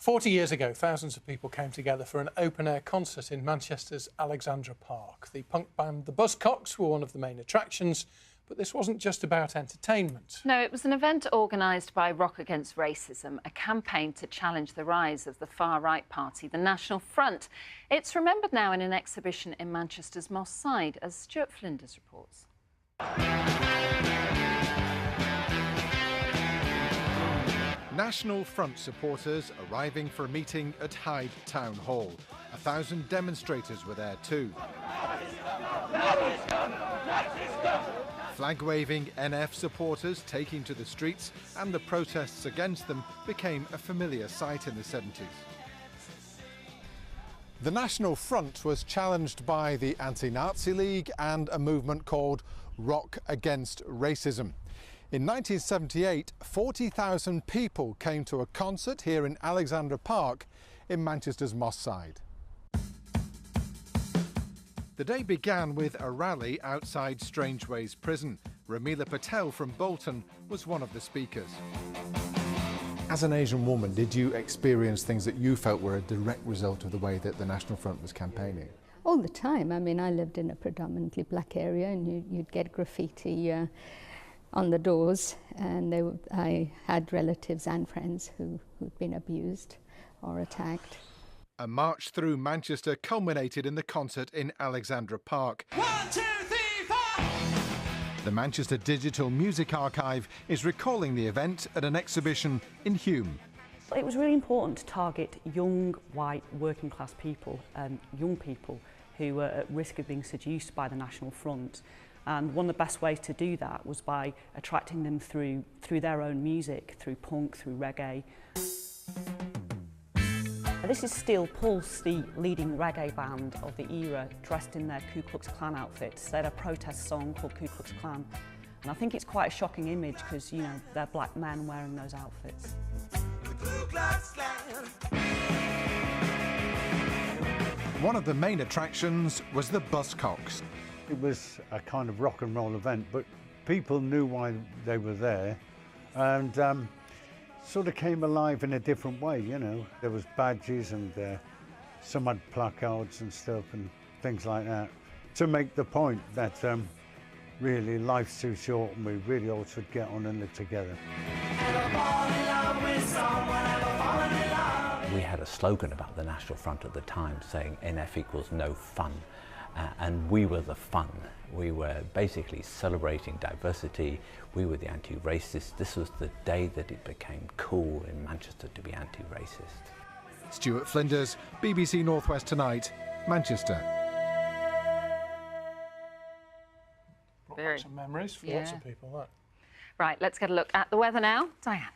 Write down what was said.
40 years ago, thousands of people came together for an open-air concert in Manchester's Alexandra Park. The punk band The Buzzcocks were one of the main attractions, but this wasn't just about entertainment. No, it was an event organised by Rock Against Racism, a campaign to challenge the rise of the far-right party, the National Front. It's remembered now in an exhibition in Manchester's Moss Side, as Stuart Flinders reports. National Front supporters arriving for a meeting at Hyde Town Hall. 1,000 demonstrators were there too. Flag-waving NF supporters taking to the streets, and the protests against them became a familiar sight in the 70s. The National Front was challenged by the Anti-Nazi League and a movement called Rock Against Racism. In 1978, 40,000 people came to a concert here in Alexandra Park in Manchester's Moss Side. The day began with a rally outside Strangeways Prison. Ramila Patel from Bolton was one of the speakers. As an Asian woman, did you experience things that you felt were a direct result of the way that the National Front was campaigning? All the time. I mean, I lived in a predominantly black area, and you'd get graffiti on the doors, and I had relatives and friends who'd been abused or attacked. A march through Manchester culminated in the concert in Alexandra Park. 1, 2, 3, 4! The Manchester Digital Music Archive is recalling the event at an exhibition in Hume. It was really important to target young, white, working class people, young people who were at risk of being seduced by the National Front. And one of the best ways to do that was by attracting them through their own music, through punk, through reggae. This is Steel Pulse, the leading reggae band of the era, dressed in their Ku Klux Klan outfits. They had a protest song called Ku Klux Klan. And I think it's quite a shocking image because, you know, they're black men wearing those outfits. One of the main attractions was the Buzzcocks. It was a kind of rock and roll event, but people knew why they were there, and sort of came alive in a different way, you know. There was badges, and some had placards and stuff and things like that, to make the point that really life's too short and we really all should get on and live together. We had a slogan about the National Front at the time saying NF equals no fun. And we were the fun. We were basically celebrating diversity. We were the anti-racist. This was the day that it became cool in Manchester to be anti-racist. Stuart Flinders, BBC Northwest Tonight, Manchester. Brought back some memories for lots of people, that. Right, let's get a look at the weather now. Diane.